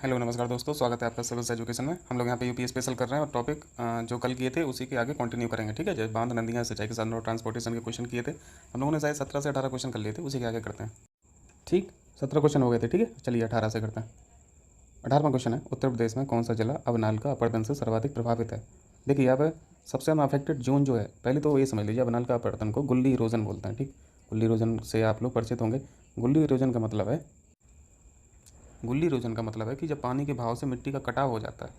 Hello नमस्कार दोस्तों, स्वागत है आपका सिविल्स एजुकेशन में। हम लोग यहाँ पे यूपी स्पेशल कर रहे हैं और टॉपिक जो कल किए थे उसी के आगे कंटिन्यू करेंगे। ठीक है, जैसे बांध, नदियाँ, सिंचाई के साधन और ट्रांसपोर्टेशन के क्वेश्चन किए थे हम लोगों ने, शायद 17 से 18 क्वेश्चन कर लिए थे, उसी के आगे करते हैं। ठीक, 17 क्वेश्चन हो गए थे। ठीक है, चलिए 18 से करते हैं। 18वां क्वेश्चन है, उत्तर प्रदेश में कौन सा जिला अवनाल का अपरदन से सर्वाधिक प्रभावित है। देखिए यहाँ पे सबसे ज़्यादा अफेक्टेड जोन जो है, पहले तो ये समझ लीजिए अवनाल का अपरदन को गुल्ली इरोजन बोलते हैं। ठीक, गुल्ली इरोजन से आप लोग परिचित होंगे। गुल्ली इरोजन का मतलब है गुल्ली इरोजन का मतलब है कि जब पानी के बहाव से मिट्टी का कटाव हो जाता है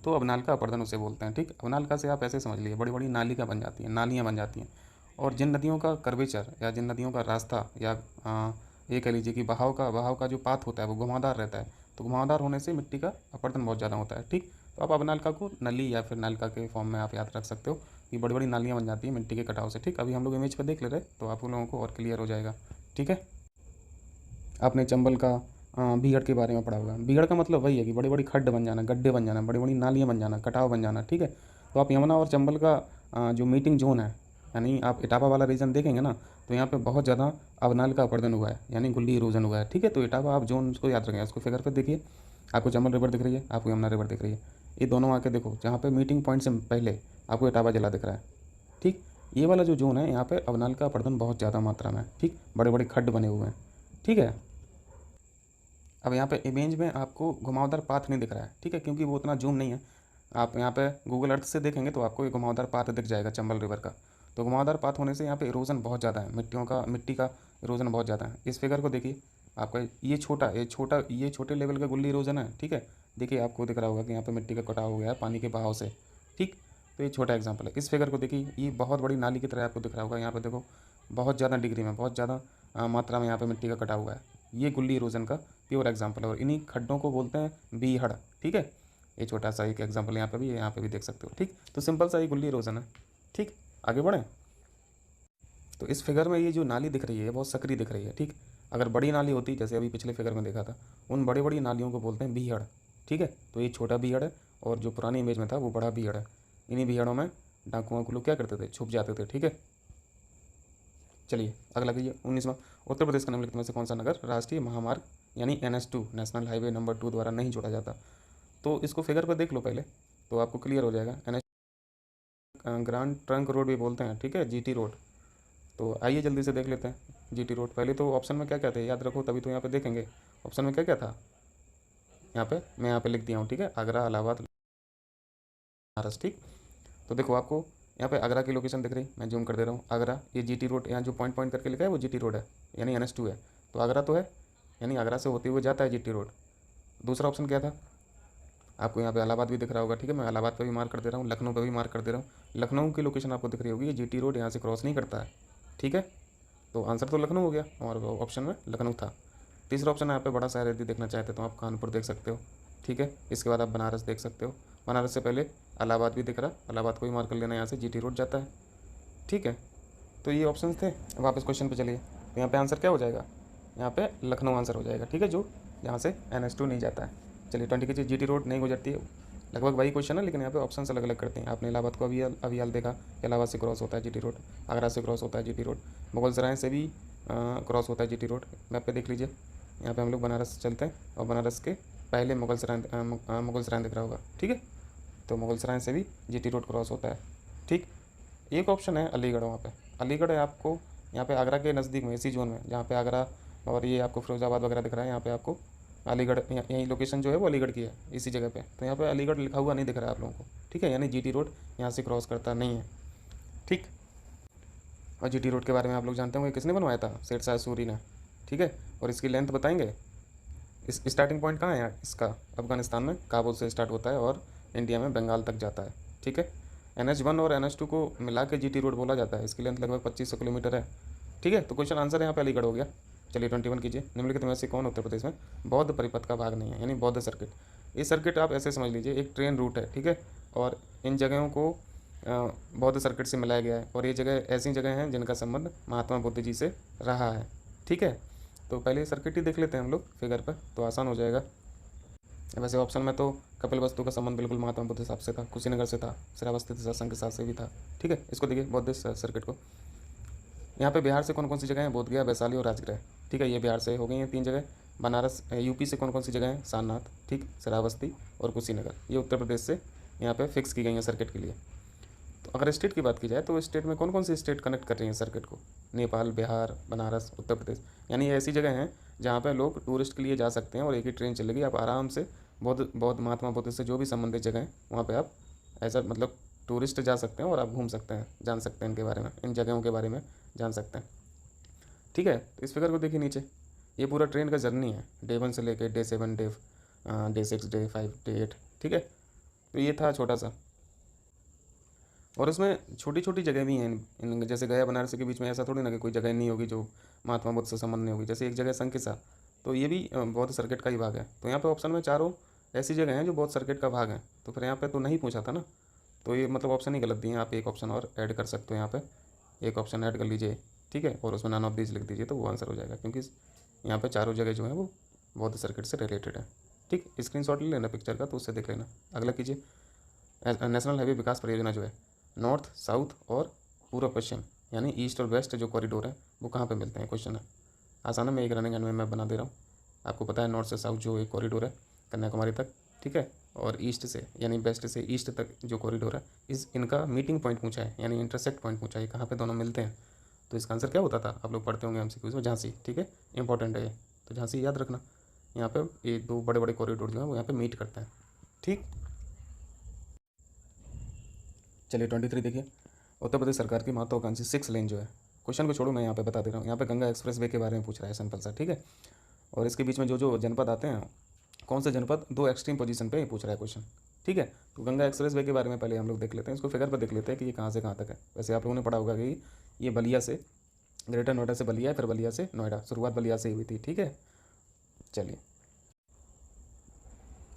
तो अवनाल का अपरदन उसे बोलते हैं। ठीक, अवनाल का से आप ऐसे समझ लीजिए बड़ी बड़ी नालिका बन जाती हैं, नालियाँ बन जाती हैं। और जिन नदियों का कर्वेचर या जिन नदियों का रास्ता या ये कह लीजिए कि बहाव का जो पाथ होता है वो घुमावदार रहता है, तो घुमावदार होने से मिट्टी का अपरदन बहुत ज़्यादा होता है। ठीक, तो आप अवनालिका को नली या फिर नालिका के फॉर्म में आप याद रख सकते हो कि बड़ी बड़ी नालियाँ बन जाती हैं मिट्टी के कटाव से। ठीक, अभी हम लोग इमेज पर देख ले रहे तो आप लोगों को और क्लियर हो जाएगा। ठीक है, आपने चंबल का बीहड़ के बारे में पढ़ा होगा। बीहड़ का मतलब वही है कि बड़ी बड़ी खड्ड बन जाना, गड्ढे बन जाना, बड़ी बड़ी नालियाँ बन जाना, कटाव बन जाना। ठीक है, तो आप यमुना और चंबल का जो मीटिंग जोन है, यानी आप इटावा वाला रीजन देखेंगे ना, तो यहाँ पे बहुत ज़्यादा अवनाल का अपरदन हुआ है, यानी गुल्ली इरोजन हुआ है। ठीक है, तो इटावा आप जोन उसको याद रखें, उसको फिगर पर देखिए। आपको चंबल रिवर दिख रही है, आपको यमुना रिवर दिख रही है, ये दोनों आके देखो, जहाँ पे मीटिंग पॉइंट से पहले आपको इटावा जिला दिख रहा है। ठीक, ये वाला जो जोन है यहाँ पे अवनाल का अपरदन बहुत ज़्यादा मात्रा में है। ठीक, बड़े बड़े खड्ड बने हुए हैं। ठीक है, अब यहाँ पे इमेज में आपको घुमावदार पाथ नहीं दिख रहा है। ठीक है, क्योंकि वो उतना जूम नहीं है। आप यहाँ पे गूगल अर्थ से देखेंगे तो आपको ये घुमावदार पाथ दिख जाएगा चंबल रिवर का। तो घुमावदार पाथ होने से यहाँ पे इरोजन बहुत ज़्यादा है, मिट्टी का इरोजन बहुत ज़्यादा है। इस फिगर को देखिए, आपका ये छोटे लेवल का गुल्ली इरोजन है। ठीक है, देखिए आपको दिख रहा होगा कि यहाँ पे मिट्टी का कटाव हो गया है पानी के बहाव से। ठीक, तो ये छोटा एग्जाम्पल है। इस फिगर को देखिए, ये बहुत बड़ी नाली की तरह आपको दिख रहा होगा। यहाँ पे देखो, बहुत ज़्यादा डिग्री में, बहुत ज़्यादा मात्रा में यहाँ पे मिट्टी का कटाव हुआ है। ये गुल्ली इरोजन का प्योर एग्जाम्पल है और इन्हीं खड्डों को बोलते हैं बीहड़। ठीक है, ये छोटा सा एक एग्जाम्पल यहाँ पे भी देख सकते हो। ठीक, तो सिंपल सा ये गुल्ली इरोजन है। ठीक, आगे बढ़ें। तो इस फिगर में ये जो नाली दिख रही है बहुत सक्रिय दिख रही है। ठीक, अगर बड़ी नाली होती जैसे अभी पिछले फिगर में देखा था, उन बड़ी बड़ी नालियों को बोलते हैं बीहड़। ठीक है, तो ये छोटा बीहड़ है और जो पुरानी इमेज में था वो बड़ा बीहड़ है। इन्हीं बीहड़ों में डाकुओं को लोग क्या करते थे, छुप जाते थे। ठीक है, चलिए अगला कीजिए। 19वां, उत्तर प्रदेश का निम्नलिखित में से कौन सा नगर राष्ट्रीय महामार्ग यानी NH2 नेशनल हाईवे नंबर 2 द्वारा नहीं जोड़ा जाता। तो इसको फिगर पर देख लो पहले, तो आपको क्लियर हो जाएगा। NH ग्रांड ट्रंक रोड भी बोलते हैं। ठीक है, GT रोड। तो आइए जल्दी से देख लेते हैं GT रोड। पहले तो ऑप्शन में क्या क्या थे याद रखो, तभी तो यहाँ पे देखेंगे ऑप्शन में क्या क्या था। मैं यहाँ पे लिख दिया हूँ। ठीक है, आगरा, इलाहाबाद, बनारस। ठीक, तो देखो आपको यहाँ पे आगरा की लोकेशन दिख रही, मैं जूम कर दे रहा हूँ। आगरा, ये GT रोड, यहाँ जो पॉइंट पॉइंट करके लिखा है वो GT रोड है, यानी NH2 है। तो आगरा तो है, यानी आगरा से होते हुए जाता है GT रोड। दूसरा ऑप्शन क्या था, आपको यहाँ पे इलाहाबाद भी दिख रहा होगा। ठीक है, मैं इलाहाबाद पे भी मार्क कर दे रहा हूँ, लखनऊ पे भी मार्क कर दे रहा हूँ। लखनऊ की लोकेशन आपको दिख रही होगी, ये GT रोड यहाँ से क्रॉस नहीं करता है। ठीक है, तो आंसर तो लखनऊ हो गया और ऑप्शन में लखनऊ था। तीसरा ऑप्शन यहाँ पे बड़ा शहर यदि देखना चाहते तो आप कानपुर देख सकते हो। ठीक है, इसके बाद आप बनारस देख सकते हो। बनारस से पहले इलाहाबाद भी दिख रहा, इलाहाबाद को भी मार्क कर लेना, यहाँ से GT रोड जाता है। ठीक है, तो ये ऑप्शन थे। वापस क्वेश्चन पे चलिए, तो यहाँ पे आंसर क्या हो जाएगा, यहाँ पे लखनऊ आंसर हो जाएगा। ठीक है, जो यहाँ से NH2 नहीं जाता है। चलिए 20 की GT रोड नहीं गुजरती है, लगभग वही क्वेश्चन है लेकिन यहाँ पे ऑप्शन अलग अलग करते हैं। आपने इलाहाबाद को अभी हाल देखा, इलाहाबाद से क्रॉस होता है GT रोड, आगरा से क्रॉस होता है GT रोड, मुगलसराय से भी क्रॉस होता है GT रोड। मैप पे देख लीजिए, यहाँ पे हम लोग बनारस चलते हैं और बनारस के पहले मुगलसराय दिख रहा होगा। ठीक है, तो मुगलसराय से भी GT रोड क्रॉस होता है। ठीक, एक ऑप्शन है अलीगढ़, वहाँ पे अलीगढ़ है आपको यहाँ पे आगरा के नज़दीक में, इसी जोन में जहाँ पे आगरा और ये आपको फिरोजाबाद वगैरह दिख रहा है, यहाँ पे आपको अलीगढ़, यही लोकेशन जो है वो अलीगढ़ की है, इसी जगह पे। तो यहाँ पे अलीगढ़ लिखा हुआ नहीं दिख रहा है आप लोगों को। ठीक है, यानी GT रोड यहाँ से क्रॉस करता नहीं है। ठीक, और GT रोड के बारे में आप लोग जानते होंगे किसने बनवाया था, शेरशाह सूरी ने। ठीक है, और इसकी लेंथ बताएंगे, इस स्टार्टिंग पॉइंट कहाँ है इसका, अफगानिस्तान में काबुल से स्टार्ट होता है और इंडिया में बंगाल तक जाता है। ठीक है, NH1 और NH2 को मिला के GT रोड बोला जाता है। इसकी लेंथ लगभग 2500 किलोमीटर है। ठीक है, तो क्वेश्चन आंसर यहाँ पे अलीगढ़ हो गया। चलिए 21 कीजिए। निम्नलिखित में से कौन उत्तर प्रदेश में बौद्ध परिपथ का भाग नहीं है, यानी बौद्ध सर्किट। ये सर्किट आप ऐसे समझ लीजिए एक ट्रेन रूट है। ठीक है, और इन जगहों को बौद्ध सर्किट से मिलाया गया है और ये जगह ऐसी जगह हैं जिनका संबंध महात्मा बुद्ध जी से रहा है। ठीक है, तो पहले सर्किट ही देख लेते हैं हम लोग फिगर पर, तो आसान हो जाएगा। वैसे ऑप्शन में तो कपिल वस्तु का संबंध बिल्कुल महात्मा बुद्ध साहब से था, कुशीनगर से था, श्रावस्ती सत्संग के साथ से भी था। ठीक है, इसको देखिए बौद्ध सर्किट को। यहाँ पे बिहार से कौन कौन सी जगह है, बोधगया, वैशाली और राजगृह। ठीक है, ये बिहार से हो गई हैं 3 जगह। बनारस यूपी से कौन कौन सी जगह है, सारनाथ, ठीक, श्रावस्ती और कुशीनगर, ये उत्तर प्रदेश से यहाँ पे फिक्स की गई है सर्किट के लिए। तो अगर स्टेट की बात की जाए तो स्टेट में कौन कौन सी स्टेट कनेक्ट कर रही हैं सर्किट को, नेपाल, बिहार, बनारस, उत्तर प्रदेश, यानी ये ऐसी जगह हैं जहाँ पे लोग टूरिस्ट के लिए जा सकते हैं और एक ही ट्रेन चलेगी, आप आराम से बौद्ध महात्मा बुद्ध से जो भी संबंधित जगह हैं वहाँ पे आप ऐसा मतलब टूरिस्ट जा सकते हैं और आप घूम सकते हैं, जान सकते हैं इनके बारे में, इन जगहों के बारे में जान सकते हैं। ठीक है, तो इस फिगर को देखिए नीचे, ये पूरा ट्रेन का जर्नी है, डे 1 से लेकर डे 7, डे 6, डे 5, डे 8। ठीक है, तो ये था छोटा सा, और इसमें छोटी छोटी जगह भी हैं इन जैसे गया बनारस के बीच में ऐसा थोड़ी ना कि कोई जगह नहीं होगी जो महात्मा बुद्ध से संबंध नहीं होगी, जैसे एक जगह संकिसा, तो ये भी बौद्ध सर्किट का ही भाग है। तो यहाँ पे ऑप्शन में चारों ऐसी जगह हैं जो बौद्ध सर्किट का भाग है, तो फिर यहाँ पे तो नहीं पूछा था ना, तो ये मतलब ऑप्शन ही गलत दिए हैं। आप एक ऑप्शन और ऐड कर सकते हो, यहाँ पे एक ऑप्शन ऐड कर लीजिए, ठीक है, और उसमें नॉन ऑफ दीज लिख दीजिए, तो वो आंसर हो जाएगा, क्योंकि यहाँ पे चारों जगह जो है वो बौद्ध सर्किट से रिलेटेड है। ठीक, स्क्रीनशॉट ले लेना पिक्चर का, तो उससे देख लेना। अगला कीजिए, नेशनल हाईवे विकास परियोजना जो है, नॉर्थ, साउथ और पूर्व पश्चिम यानी ईस्ट और वेस्ट जो कॉरिडोर है वो कहाँ पे मिलते हैं, क्वेश्चन है। आसान है, मैं एक रनिंग एंड में मैप बना दे रहा हूँ। आपको पता है नॉर्थ से साउथ जो एक कॉरिडोर है कन्याकुमारी तक, ठीक है, और ईस्ट से यानी वेस्ट से ईस्ट तक जो कॉरिडोर है, इनका मीटिंग पॉइंट पूछा है, यानी इंटरसेक्ट पॉइंट पूछा है, कहाँ पे दोनों मिलते हैं। तो इसका आंसर क्या होता था, आप लोग पढ़ते होंगे एमसीक्यूज में, झांसी। ठीक है, इंपॉर्टेंट है ये, तो झांसी याद रखना। यहाँ पे ये दो बड़े बड़े कॉरिडोर जो है वो यहाँ पे मीट करते हैं। ठीक, चलिए 23 देखिए, उत्तर प्रदेश सरकार की महत्वाकांक्षी 6 लेन जो है, क्वेश्चन को छोड़ो मैं यहाँ पे बता दे रहा हूँ। यहाँ पे गंगा एक्सप्रेस वे के बारे में पूछ रहा है सिंपल सा, ठीक है, और इसके बीच में जो जो जनपद आते हैं, कौन से जनपद दो एक्सट्रीम पोजीशन पे पूछ रहा है क्वेश्चन। ठीक है, तो गंगा एक्सप्रेस वे के बारे में पहले हम लोग देख लेते हैं, इसको फिगर पर देख लेते हैं कि ये कहाँ से कहाँ तक है। वैसे आप लोगों ने पढ़ा होगा कि ये बलिया से, ग्रेटर नोएडा से बलिया है, फिर बलिया से नोएडा, शुरुआत बलिया से ही हुई थी। ठीक है, चलिए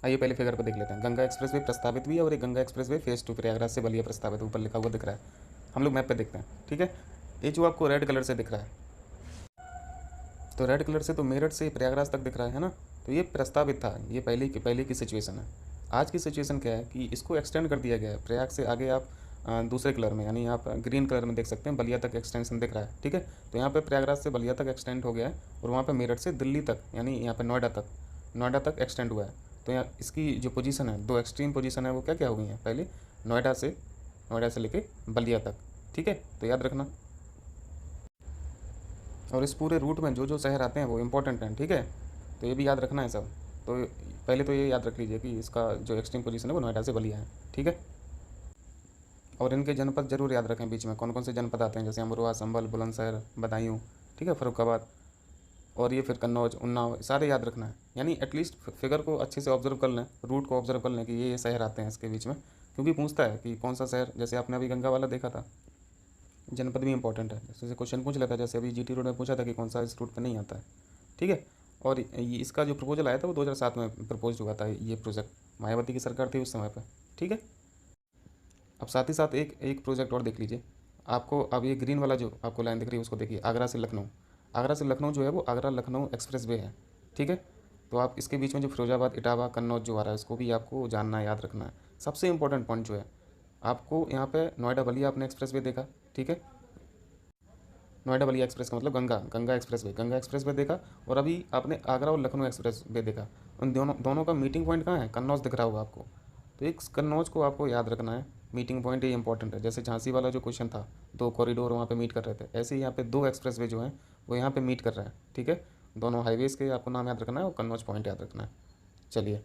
आइए पहले फिगर पर देख लेते हैं। गंगा एक्सप्रेस वे प्रस्तावित हुई है और एक Ganga express way phase 2 Prayagraj से बलिया प्रस्तावित, ऊपर लिखा हुआ दिख रहा है। हम लोग मैप पे देखते हैं। ठीक है, ये जो आपको रेड कलर से दिख रहा है, तो रेड कलर से तो मेरठ से प्रयागराज तक दिख रहा है ना, तो ये प्रस्तावित था, ये पहले की सिचुएशन है। आज की सिचुएशन क्या है कि इसको एक्सटेंड कर दिया गया है, प्रयाग से आगे आप दूसरे कलर में यानी आप ग्रीन कलर में देख सकते हैं, बलिया तक एक्सटेंशन दिख रहा है। ठीक है, तो यहाँ पे प्रयागराज से बलिया तक एक्सटेंड हो गया है, और वहाँ पे मेरठ से दिल्ली तक यानी यहाँ पे नोएडा तक एक्सटेंड हुआ है। तो यहाँ इसकी जो पोजीशन है, दो एक्सट्रीम पोजीशन है, वो क्या क्या हो गई हैं, पहले नोएडा से लेके बलिया तक। ठीक है, तो याद रखना, और इस पूरे रूट में जो जो शहर आते हैं वो इंपॉर्टेंट हैं। ठीक है, तो ये भी याद रखना है सब। तो पहले तो ये याद रख लीजिए कि इसका जो एक्सट्रीम पोजीशन है वो नोएडा से बलिया है। ठीक है, और इनके जनपद जरूर याद रखें, बीच में कौन कौन से जनपद आते हैं, जैसे अमरोहा, संभल, बुलंदशहर, बदायूं, ठीक है, फर्रुखाबाद, और ये फिर कन्नौज, उन्नाव, सारे याद रखना है। यानी एटलीस्ट फिगर को अच्छे से ऑब्जर्व कर लें, रूट को ऑब्जर्व कर लें कि ये शहर आते हैं इसके बीच में, क्योंकि पूछता है कि कौन सा शहर, जैसे आपने अभी गंगा वाला देखा था, जनपद भी इंपॉर्टेंट है, जैसे क्वेश्चन पूछ लेता है, जैसे अभी जीटी रोड में पूछा था कि कौन सा इस रूट पर नहीं आता है। ठीक है, और इसका जो प्रपोजल आया था वो 2007 में प्रपोज हुआ था, ये प्रोजेक्ट मायावती की सरकार थी उस समय पर। ठीक है, अब साथ ही साथ एक प्रोजेक्ट और देख लीजिए आपको। अब ये ग्रीन वाला जो आपको लाइन दिख रही है उसको देखिए, आगरा से लखनऊ जो है वो आगरा लखनऊ एक्सप्रेस वे है। ठीक है, तो आप इसके बीच में जो फिरोजाबाद, इटावा, कन्नौज जो आ रहा है उसको भी आपको जानना है, याद रखना है। सबसे इंपॉर्टेंट पॉइंट जो है आपको यहाँ पे, नोएडा बलिया आपने एक्सप्रेस वे देखा, ठीक है, नोएडा बलिया एक्सप्रेस का मतलब गंगा एक्सप्रेस वे देखा, और अभी आपने आगरा और लखनऊ एक्सप्रेस वे देखा। उन दोनों का मीटिंग पॉइंट कहाँ है, कन्नौज दिख रहा होगा आपको। तो एक कन्नौज को आपको याद रखना है, मीटिंग पॉइंट ये इंपॉर्टेंट है। जैसे झांसी वाला जो क्वेश्चन था, दो कॉरिडोर वहाँ पे मीट कर रहे थे, ऐसे ही यहाँ पे दो एक्सप्रेस वे जो हैं वो यहाँ पे मीट कर रहे हैं। ठीक है, दोनों हाईवेज के आपको नाम याद रखना है और कन्नौज पॉइंट याद रखना है। चलिए,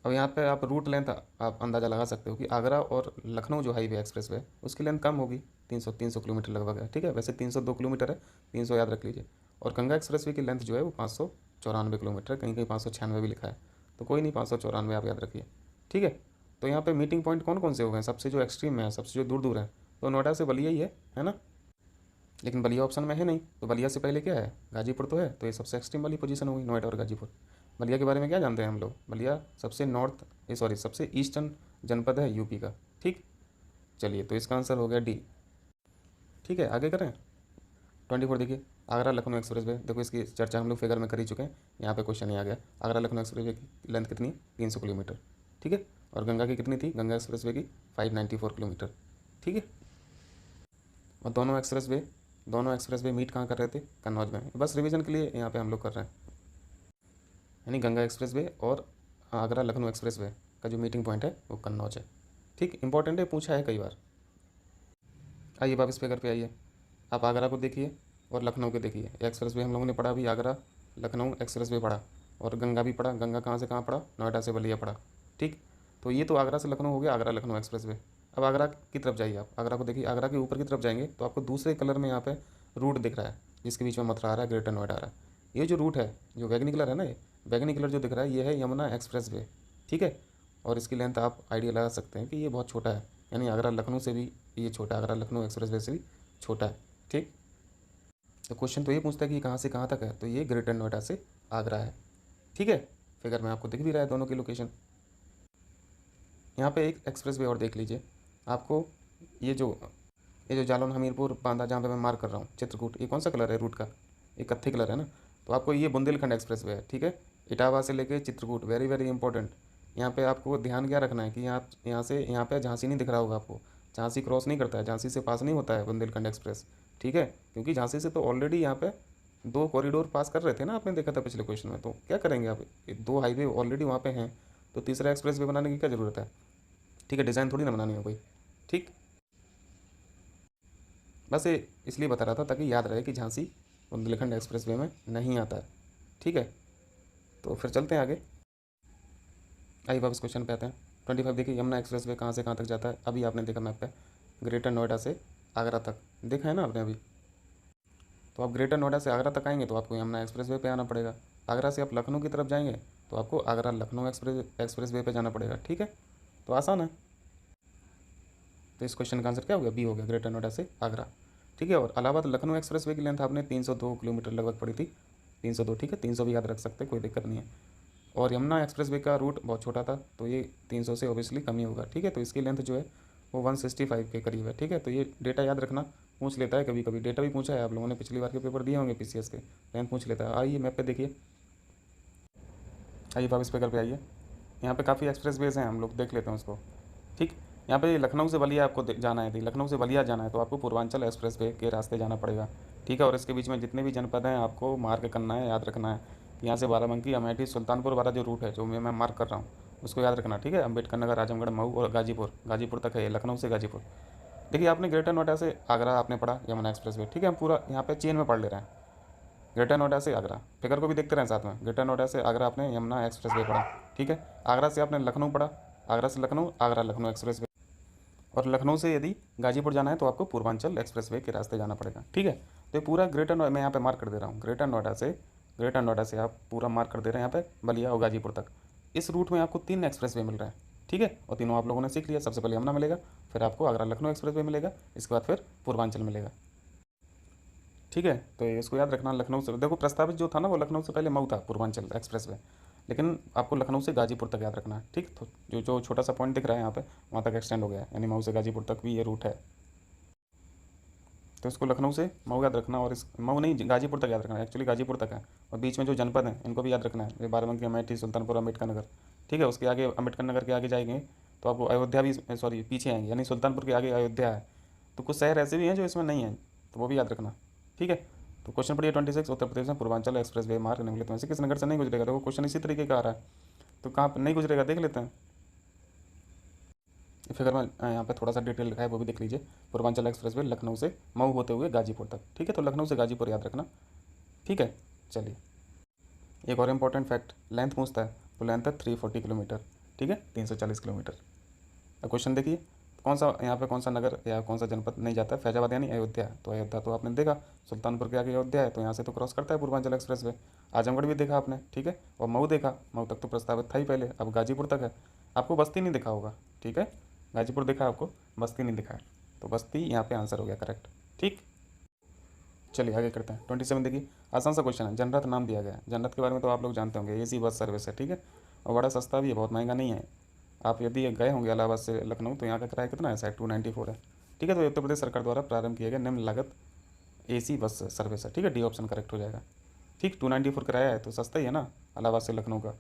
अब यहाँ पे आप रूट लेंथ आप अंदाज़ा लगा सकते हो कि आगरा और लखनऊ जो हाईवे एक्सप्रेस वे उसकी लेंथ कम होगी, 300 किलोमीटर लगभग है। ठीक है, वैसे 302 किलोमीटर है, 300 याद रख लीजिए। और गंगा एक्सप्रेस वे की लेंथ जो है वो 594 किलोमीटर है, कहीं कहीं 596 भी लिखा है, तो कोई नहीं, 594 आप याद रखिए। ठीक है, तो यहाँ पे मीटिंग पॉइंट कौन कौन से हो गए, सबसे जो एक्सट्रीम में है, सबसे जो दूर दूर है, तो नोएडा से बलिया ही है ना, लेकिन बलिया ऑप्शन में है नहीं, तो बलिया से पहले क्या है, गाजीपुर तो है, तो ये सबसे एक्सट्रीम वाली पोजीशन होगी, नोएडा और गाजीपुर। बलिया के बारे में क्या जानते हैं हम लोग, बलिया सबसे ईस्टर्न जनपद है यूपी का। ठीक, चलिए, तो इसका आंसर हो गया डी। ठीक है, आगे करें। 24 देखिए, आगरा लखनऊ एक्सप्रेस वे, देखो इसकी चर्चा हम लोग फिगर में कर ही चुके हैं, यहाँ पे क्वेश्चन ही आ गया। आगरा लखनऊ एक्सप्रेस वे की लेंथ कितनी, 300 किलोमीटर। ठीक है, और गंगा की कितनी थी, गंगा एक्सप्रेस वे की 594 किलोमीटर। ठीक है, और दोनों एक्सप्रेस वे दोनों एक्सप्रेसवे मीट कहाँ कर रहे थे? कन्नौज में। बस रिवीजन के लिए यहाँ पे हम लोग कर रहे हैं, यानी गंगा एक्सप्रेसवे और आगरा लखनऊ एक्सप्रेसवे का जो मीटिंग पॉइंट है वो कन्नौज है। ठीक, इंपॉर्टेंट है, पूछा है कई बार। आइए वापस पेपर पे आइए, आप आगरा को देखिए और लखनऊ को देखिए। एक्सप्रेसवे हम लोगों ने पढ़ा, अभी आगरा लखनऊ एक्सप्रेसवे पढ़ा, और गंगा भी पढ़ा। गंगा कहाँ से कहाँ पढ़ा? नोएडा से बलिया पढ़ा। ठीक, तो ये तो आगरा से लखनऊ हो गया, आगरा लखनऊ एक्सप्रेसवे। अब आगरा की तरफ जाइए, आप आगरा को देखिए। आगरा के ऊपर की तरफ जाएंगे तो आपको दूसरे कलर में यहाँ पे रूट दिख रहा है, जिसके बीच में मथुरा आ रहा है, ग्रेटर नोएडा आ रहा है। ये जो रूट है, जो बैगनी कलर है ना, ये बैगनी कलर जो दिख रहा है, ये है यमुना एक्सप्रेसवे। ठीक है, और इसकी लेंथ आप आइडिया लगा सकते हैं कि ये बहुत छोटा है, यानी आगरा लखनऊ से भी ये छोटा है, आगरा लखनऊ एक्सप्रेसवे से भी छोटा है। ठीक, तो क्वेश्चन तो ये पूछता है कि कहाँ से कहाँ तक है, तो ये ग्रेटर नोएडा से आगरा है। ठीक है, फिगर में आपको दिख भी रहा है दोनों की लोकेशन। यहाँ पे एक एक्सप्रेसवे और देख लीजिए आपको, ये जो जालौन हमीरपुर बांदा जहाँ पे मैं मार्क कर रहा हूँ, चित्रकूट, ये कौन सा कलर है रूट का? ये कत्थी कलर है ना। तो आपको ये बुंदेलखंड एक्सप्रेसवे है। ठीक है, इटावा से लेके चित्रकूट, वेरी वेरी इंपॉर्टेंट। यहाँ पे आपको ध्यान क्या रखना है कि यहाँ से यहाँ पे झांसी नहीं दिख रहा होगा आपको, झांसी क्रॉस नहीं करता है, झांसी से पास नहीं होता है बुंदेलखंड एक्सप्रेस। ठीक है, क्योंकि झांसी से तो ऑलरेडी यहाँ पे 2 कॉरिडोर पास कर रहे थे ना, आपने देखा था पिछले क्वेश्चन में। तो क्या करेंगे आप, 2 हाईवे ऑलरेडी वहाँ पे हैं, तो तीसरा एक्सप्रेस वे बनाने की क्या ज़रूरत है? ठीक है, डिज़ाइन थोड़ी ना बनानी है कोई। ठीक, बस ये इसलिए बता रहा था ताकि याद रहे कि झांसी बुंदेलखंड एक्सप्रेस वे में नहीं आता है। ठीक है, तो फिर चलते हैं आगे। आइए वापस क्वेश्चन पे आते हैं। 25 देखिए, यमुना एक्सप्रेस वे कहाँ से कहाँ तक जाता है? अभी आपने देखा मैप पे, ग्रेटर नोएडा से आगरा तक देखा है ना आपने अभी। तो आप ग्रेटर नोएडा से आगरा तक आएंगे तो आपको यमुना एक्सप्रेस वे पे आना पड़ेगा। आगरा से आप लखनऊ की तरफ जाएंगे तो आपको आगरा लखनऊ एक्सप्रेस वे पे जाना पड़ेगा। ठीक है, तो आसान है। तो इस क्वेश्चन का आंसर क्या हो गया? बी हो गया, ग्रेटर नोएडा से आगरा। ठीक है, और इलाहाबाद लखनऊ एक्सप्रेस वे की लेंथ आपने 302 किलोमीटर लगभग पड़ी थी, 302। ठीक है, 300 भी याद रख सकते, कोई दिक्कत नहीं है। और यमुना एक्सप्रेस वे का रूट बहुत छोटा था, तो ये 300 से ओबियसली कम ही होगा। ठीक है, तो इसकी लेंथ जो है वो 165 के करीब है। ठीक है, तो ये डेटा याद रखना, पूछ लेता है कभी कभी, डेटा भी पूछा है आप लोगों ने, पिछली बार के पेपर दिए होंगे पीसीएस के, लेंथ पूछ लेता है। आइए मैप पे देखिए, आइए वापस पेपर पे आइए। यहाँ पे काफ़ी एक्सप्रेस वेज हैं, हम लोग देख लेते हैं उसको। ठीक, यहाँ पे लखनऊ से बलिया आपको जाना है, लखनऊ से बलिया जाना है तो आपको पूर्वांचल एक्सप्रेस वे के रास्ते जाना पड़ेगा। ठीक है, और इसके बीच में जितने भी जनपद हैं आपको मार्क करना है, याद रखना है। यहाँ से बाराबंकी, अमेठी, सुल्तानपुर वाला जो रूट है जो मैं मार्क कर रहा हूँ, उसको याद रखना। ठीक है, अम्बेडकर नगर, आजमगढ़, मऊ और गाजीपुर, गाजीपुर तक है ये, लखनऊ से गाजीपुर। देखिए, आपने ग्रेटर नोएडा से आगरा आपने पढ़ा, यमुना एक्सप्रेस वे। ठीक है, हम पूरा यहाँ पे चेन में पढ़ ले रहे हैं, ग्रेटर नोएडा से आगरा, फिगर को भी देखते रहें साथ में। ग्रेटर नोएडा से आगरा आपने यमुना एक्सप्रेस वे पढ़ा। ठीक है, आगरा से आपने लखनऊ पढ़ा, आगरा से लखनऊ, आगरा लखनऊ एक्सप्रेस वे। और लखनऊ से यदि गाजीपुर जाना है तो आपको पूर्वांचल एक्सप्रेसवे के रास्ते जाना पड़ेगा। ठीक है, तो ये पूरा ग्रेटर नोएडा मैं यहाँ पे मार्क कर दे रहा हूँ, ग्रेटर नोएडा से आप पूरा मार्क कर दे रहे हैं यहाँ पे बलिया और गाजीपुर तक। इस रूट में आपको 3 एक्सप्रेसवे मिल रहे हैं। ठीक है, और तीनों आप लोगों ने सीख लिया। सबसे पहले यमुना मिलेगा, फिर आपको आगरा लखनऊ एक्सप्रेसवे मिलेगा, इसके बाद फिर पूर्वांचल मिलेगा। ठीक है, तो इसको याद रखना। लखनऊ से देखो, प्रस्तावित जो था ना वो लखनऊ से पहले मऊ था, पूर्वांचल एक्सप्रेसवे, लेकिन आपको लखनऊ से गाजीपुर तक याद रखना है। ठीक, तो जो छोटा सा पॉइंट दिख रहा है यहाँ पे, वहाँ तक एक्सटेंड हो गया है, यानी मऊ से गाजीपुर तक भी ये रूट है। तो इसको लखनऊ से मऊ याद रखना, और इस मऊ नहीं गाजीपुर तक याद रखना है, एक्चुअली गाजीपुर तक है। और बीच में जो जनपद हैं इनको भी याद रखना है, ये बाराबंकी, अमेठी, सुल्तानपुर, अम्बेडकर नगर। ठीक है, उसके आगे अम्बेडकर नगर के आगे जाएंगे तो आपको अयोध्या भी, सॉरी पीछे आएंगे, यानी सुल्तानपुर के आगे अयोध्या है। तो कुछ शहर ऐसे भी हैं जो इसमें नहीं हैं, तो वो भी याद रखना। ठीक है, तो क्वेश्चन पढ़िए 26, उत्तर प्रदेश में पूर्वांचल एक्सप्रेस वे मार्ग निम्नलिखित में से किस नगर से नहीं गुजरेगा? देखो क्वेश्चन इसी तरीके का आ रहा है, तो कहाँ पर नहीं गुजरेगा देख लेते हैं। फिगर में यहाँ पे थोड़ा सा डिटेल लिखा है, वो भी देख लीजिए। पूर्वांचल एक्सप्रेसवे लखनऊ से मऊ होते हुए गाजीपुर तक। ठीक है, तो लखनऊ से गाजीपुर याद रखना। ठीक है, चलिए एक और इम्पॉर्टेंट फैक्ट, लेंथ पूछता है, तो लेंथ है 340 किलोमीटर। ठीक है, 340 किलोमीटर। अब क्वेश्चन देखिए, कौन सा यहाँ पे कौन सा नगर या कौन सा जनपद नहीं जाता है? फैजाबाद यानी अयोध्या। तो अयोध्या तो आपने देखा, सुल्तानपुर के आगे अयोध्या है, तो यहाँ से तो क्रॉस करता है पूर्वांचल एक्सप्रेसवे। आजमगढ़ भी देखा आपने। ठीक है, और मऊ देखा, मऊ तक तो प्रस्तावित था ही पहले, अब गाजीपुर तक है। आपको बस्ती नहीं दिखा होगा। ठीक है, गाजीपुर देखा आपको, बस्ती नहीं दिखा है, तो बस्ती यहाँ पे आंसर हो गया करेक्ट। ठीक, चलिए आगे करते हैं। 27 देखिए, आसान सा क्वेश्चन है, जनरथ नाम दिया गया है। जनरथ के बारे में तो आप लोग जानते होंगे, एसी बस सर्विस है। ठीक है, और बड़ा सस्ता भी है, बहुत महंगा नहीं है। आप यदि गए होंगे इलाहाबाद से लखनऊ तो यहाँ का किराया कितना है? शायद 294 है। ठीक है, तो उत्तर प्रदेश सरकार द्वारा प्रारंभ किया गया निम्न लागत एसी बस सर्विस है। ठीक है, डी ऑप्शन करेक्ट हो जाएगा। ठीक, 294 किराया है तो सस्ता ही है ना इलाहाबाद से लखनऊ का।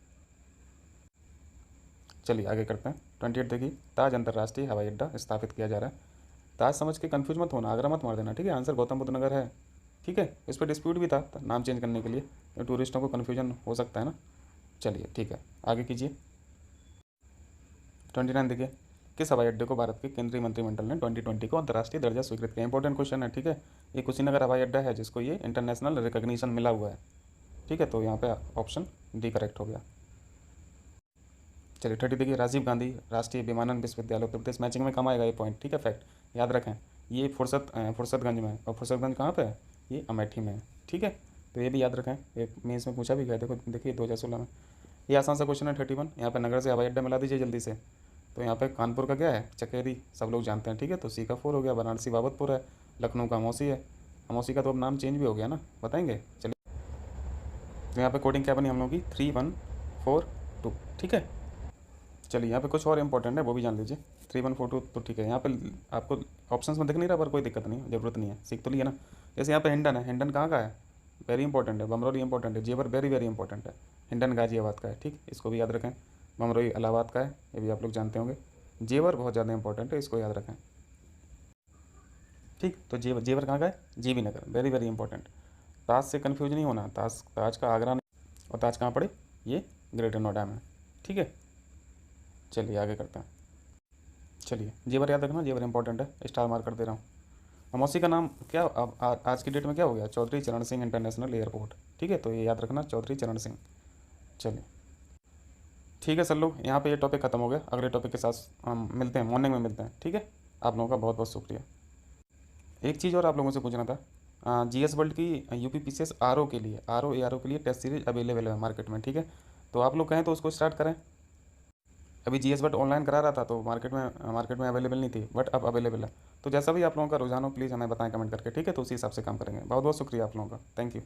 चलिए आगे करते हैं। 28 देखिए, ताज अंतर्राष्ट्रीय हवाई अड्डा स्थापित किया जा रहा है। ताज समझ के कन्फ्यूज मत होना, आगरा मत मार देना, ठीक है। आंसर गौतम बुद्ध नगर है, ठीक है। इस पर डिस्प्यूट भी था नाम चेंज करने के लिए, टूरिस्टों को कन्फ्यूजन हो सकता है ना। चलिए ठीक है, आगे कीजिए। 29 देखिए, किस हवाई अड्डे को भारत के केंद्रीय मंत्रिमंडल ने 2020 को अंतर्राष्ट्रीय दर्जा स्वीकृत किया। इंपॉर्टेंट क्वेश्चन है, ठीक है। ये कुशीनगर हवाई अड्डा है जिसको ये इंटरनेशनल रिकॉग्निशन मिला हुआ है, ठीक है। तो यहाँ पे ऑप्शन डी करेक्ट हो गया। चलिए 30 देखिए, राजीव गांधी राष्ट्रीय विमानन विश्वविद्यालय उत्तर प्रदेश, मैचिंग में कम आएगा ये पॉइंट, ठीक है। फैक्ट याद रखें, ये फुर्सतगंज में है, और फुर्सतगंज कहाँ पे है, ये अमेठी में है, ठीक है। तो ये भी याद रखें, ये मेंस में पूछा भी गया, देखो देखिए 2016 में। ये आसान सा क्वेश्चन है 31। यहाँ पे नगर से हवाई अड्डा मिला दीजिए जल्दी से। तो यहाँ पे कानपुर का क्या है, चकेरी, सब लोग जानते हैं, ठीक है। तो सी का 4 हो गया। वाराणसी बाबतपुर है, लखनऊ का अमौसी है। अमौसी का तो अब नाम चेंज भी हो गया ना, बताएंगे। चलिए, तो यहाँ पे कोडिंग क्या बनी हम लोग की, 3142, ठीक है। चलिए यहाँ पे कुछ और इंपॉर्टेंट है, वो भी जान लीजिए। 3142 तो ठीक है। यहाँ पे आपको ऑप्शंस में दिख नहीं रहा, पर कोई दिक्कत नहीं है, जरूरत नहीं है, सीख तो लिया ना। जैसे यहाँ पे हिंडन है, हिंडन कहाँ का है, वेरी इंपॉर्टेंट है। बमरोली इंपॉर्टेंट है। जेवर वेरी वेरी इंपॉर्टेंट है। हिंडन गाजियाबाद का है, ठीक, इसको भी याद रखें। बमरोली इलाहाबाद का है, ये भी आप लोग जानते होंगे। जेवर बहुत ज़्यादा इंपॉर्टेंट है, इसको याद रखें, ठीक। तो जेवर कहाँ का है, जीवी नगर, वेरी वेरी इंपॉर्टेंट। ताज से कन्फ्यूज नहीं होना, ताज का आगरा नहीं, और ताज कहाँ पड़े, ये ग्रेटर नोएडा में, ठीक है। चलिए आगे करते हैं। चलिए जेवर याद रखना, जेवर इंपॉर्टेंट है, स्टार मार्क कर दे रहा हूँ। अमौसी का नाम क्या अब आज की डेट में क्या हो गया, चौधरी चरण सिंह इंटरनेशनल एयरपोर्ट, ठीक है। तो ये याद रखना, चौधरी चरण सिंह। चलिए ठीक है सर लोग, यहाँ पे ये टॉपिक खत्म हो गया। अगले टॉपिक के साथ हम मिलते हैं, मॉर्निंग में मिलते हैं, ठीक है। आप लोगों का बहुत बहुत शुक्रिया। एक चीज़ और आप लोगों से पूछना था, जीएस वर्ल्ड की यूपीपीसीएस आरओ के लिए, आरओ के लिए टेस्ट सीरीज अवेलेबल है मार्केट में, ठीक है। तो आप लोग कहें तो उसको स्टार्ट करें। अभी जीएस बट ऑनलाइन करा रहा था तो मार्केट में अवेलेबल नहीं थी, बट अब अवेलेबल है। तो जैसा भी आप लोगों का रुझान हो प्लीज़ हमें बताएं कमेंट करके, ठीक है। तो उसी हिसाब से काम करेंगे। बहुत बहुत शुक्रिया आप लोगों का, थैंक यू।